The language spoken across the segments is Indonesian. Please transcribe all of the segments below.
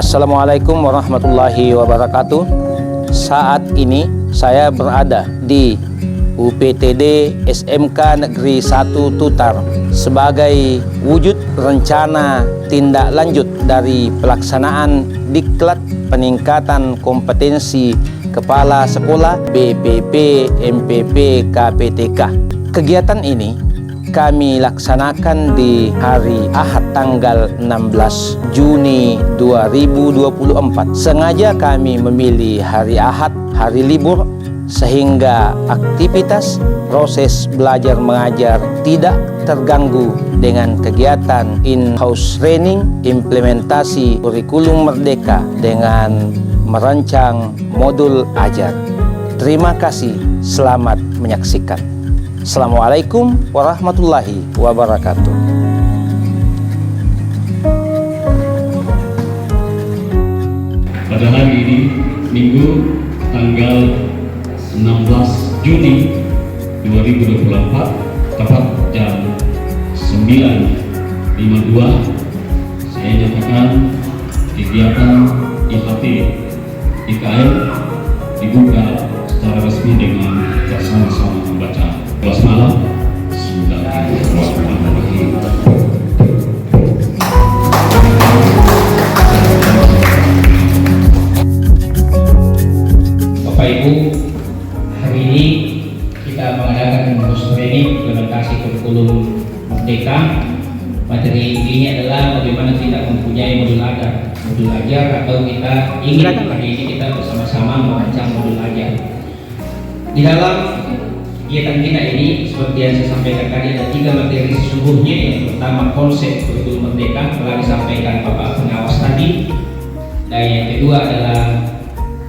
Assalamualaikum warahmatullahi wabarakatuh. Saat ini saya berada di UPTD SMK Negeri 1 Tutar sebagai wujud rencana tindak lanjut dari pelaksanaan Diklat Peningkatan Kompetensi Kepala Sekolah BPP MPP KPTK. Kegiatan ini kami laksanakan di hari Ahad tanggal 16 Juni 2024. Sengaja kami memilih hari Ahad, hari libur, sehingga aktivitas proses belajar mengajar tidak terganggu dengan kegiatan in-house training implementasi kurikulum merdeka dengan merancang modul ajar. Terima kasih, selamat menyaksikan. Assalamualaikum warahmatullahi wabarakatuh. Pada hari ini, Minggu, tanggal 16 Juni 2024, tepat jam 9.52, saya nyatakan kegiatan IHT IKM dibuka secara resmi dengan bersama-sama membaca kelas malam. Bismillahirrahmanirrahim. Bapak Ibu, hari ini kita mengadakan khusus training implementasi kurikulum merdeka. Materi intinya adalah bagaimana kita mempunyai modul ajar atau kita ingin hari ini kita bersama-sama merancang modul ajar. Di dalam kegiatan kita ini, seperti yang saya sampaikan tadi, ada 3 materi sesungguhnya. Yang pertama, konsep kurikulum merdeka telah disampaikan Bapak pengawas tadi, dan yang kedua adalah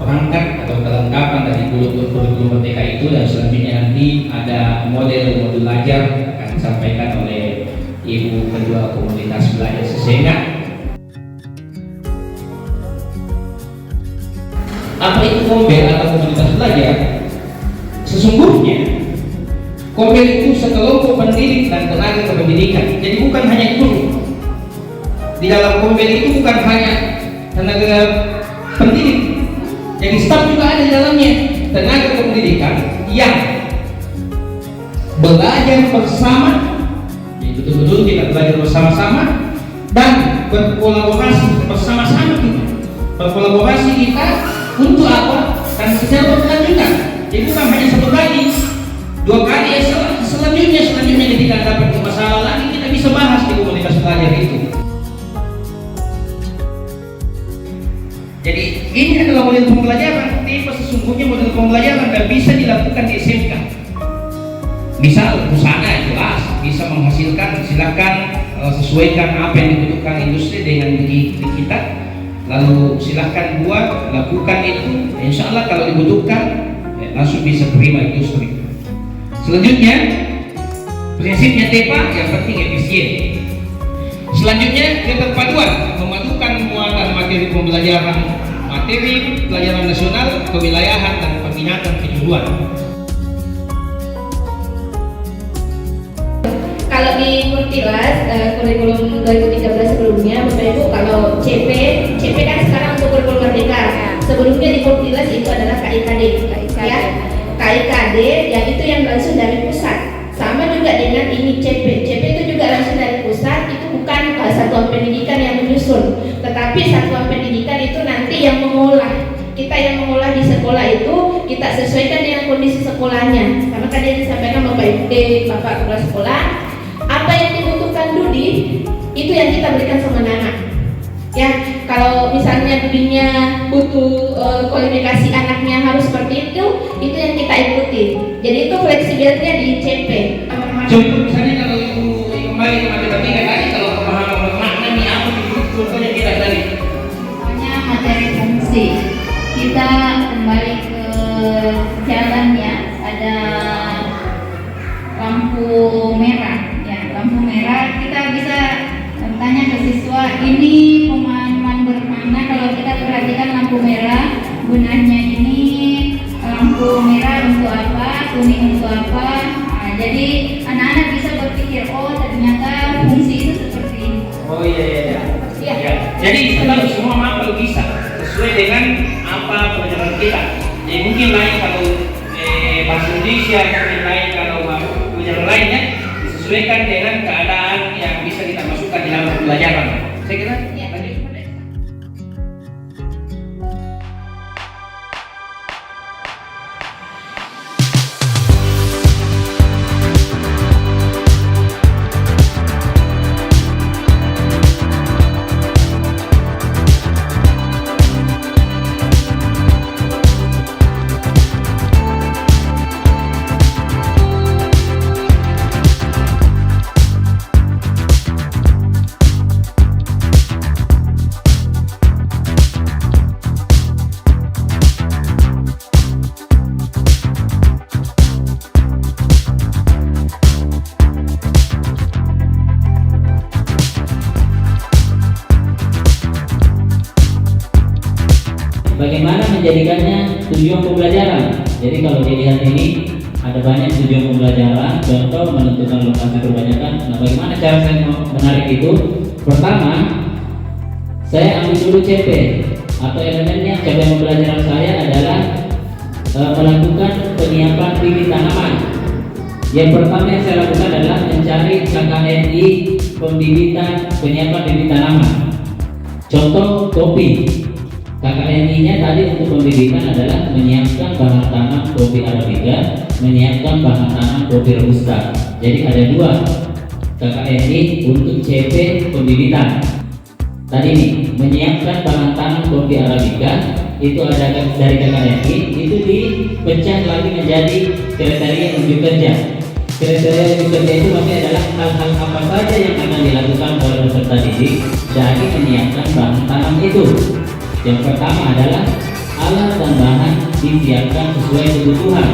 perangkat atau kelengkapan dari kurikulum merdeka itu, dan selanjutnya nanti ada modul ajar akan disampaikan oleh Ibu Ketua Komunitas Belajar Sesengat. Apa itu Kombel atau komunitas belajar? Sesungguhnya Kombel itu sekelompok pendidik dan tenaga kependidikan. Jadi bukan hanya guru. Di dalam Kombel itu bukan hanya tenaga pendidik. Jadi staf juga ada di dalamnya, tenaga kependidikan yang belajar bersama. Jadi betul-betul kita belajar bersama-sama dan berkolaborasi bersama-sama kita. Berkolaborasi kita untuk apa? Dan secara berkelanjutan. Jadi bukan hanya 1 kali, 2 kali, ya selanjutnya ketika dapat masalah lagi kita bisa bahas di komunitas belajar itu. Jadi ini adalah model pembelajaran, tipe sesungguhnya model pembelajaran dan bisa dilakukan di SMK. Misal usaha jelas bisa menghasilkan, silakan sesuaikan apa yang dibutuhkan industri dengan diri kita. Lalu silahkan buat, lakukan itu. Insya Allah kalau dibutuhkan langsung bisa terima industri. Selanjutnya prinsipnya TEPA, yang penting efisien. Selanjutnya keterpaduan, memadukan muatan materi pembelajaran, materi pelajaran nasional, kewilayahan dan peminatan kejuruan. Kalau di Kurtilas, kurikulum 2013 sebelumnya, Bapak Ibu, kalau CP kan sekarang untuk kurikulum merdeka. Sebelumnya di Kurtilas itu adalah KIKD, ya. KIKD yang itu yang langsung dari pusat. Sama juga dengan ini CP itu juga langsung dari pusat. Itu bukan satuan pendidikan yang menyusun, tetapi satuan pendidikan itu nanti yang mengolah. Kita yang mengolah di sekolah itu kita sesuaikan dengan kondisi sekolahnya. Karena tadi yang disampaikan Bapak Kepala Sekolah, apa yang dibutuhkan Dudi itu yang kita berikan sama anak. Ya, kalau misalnya Dudinya butuh kualifikasi anaknya harus seperti itu yang kita ikuti. Jadi itu fleksibilitasnya di CP. Contoh misalnya kalau Ibu kembali ke matematika tadi, kalau pemahaman makna ini apa contohnya kita tadi? Misalnya materi fungsi, kita kembali ke jalannya, ada lampu merah. Lampu merah, kita bisa tanya ke siswa, ini pemahaman bermakna kalau kita perhatikan lampu merah, gunanya ini lampu merah untuk apa, kuning untuk apa. Nah, jadi anak-anak bisa berpikir, oh ternyata fungsi itu seperti ini. Oh iya. Ya. Jadi kita harus semua mampu bisa sesuai dengan apa pelajaran kita. Jadi mungkin lain kalau bahasa Indonesia, mungkin lain kalau pelajaran lainnya disesuaikan dengan keadaan yang bisa kita masukkan di dalam pelajaran. Saya kira lanjut. Bagaimana menjadikannya tujuan pembelajaran? Jadi kalau dilihat ini ada banyak tujuan pembelajaran. Contoh menentukan lokasi perbanyakan. Nah, bagaimana cara saya menarik itu? Pertama, saya ambil dulu CP atau elemennya. CP pembelajaran saya adalah melakukan penyiapan bibit tanaman. Yang pertama yang saya lakukan adalah mencari KKNI pembibitan penyiapan bibit tanaman. Contoh kopi. KKNI-nya tadi untuk pembibitan adalah menyiapkan bahan tanam kopi Arabica, menyiapkan bahan tanam kopi Robusta. Jadi ada dua KKNI untuk CP pembibitan. Tadi ini menyiapkan bahan tanam kopi Arabica itu ada dari KKNI, itu dipecah lagi menjadi kriteria unjuk kerja. Kriteria unjuk kerja itu maksudnya adalah hal-hal apa saja yang akan dilakukan oleh peserta didik dari menyiapkan bahan tanam itu. Yang pertama adalah alat dan bahan disiapkan sesuai kebutuhan.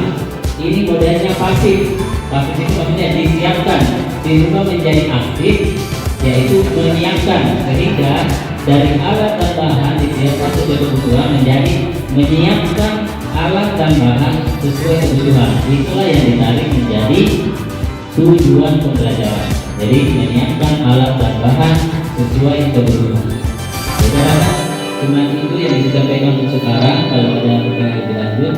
Ini modelnya pasif. Pasif itu maksudnya disiapkan, dirubah menjadi aktif, yaitu menyiapkan. Sehingga dari alat dan bahan disiapkan sesuai kebutuhan menjadi menyiapkan alat dan bahan sesuai kebutuhan. Itulah yang ditarik menjadi tujuan pembelajaran. Jadi menyiapkan alat dan bahan sesuai kebutuhan. Saudara, cuma itu yang disampaikan untuk sekarang. Kalau ada pertanyaan lebih lanjut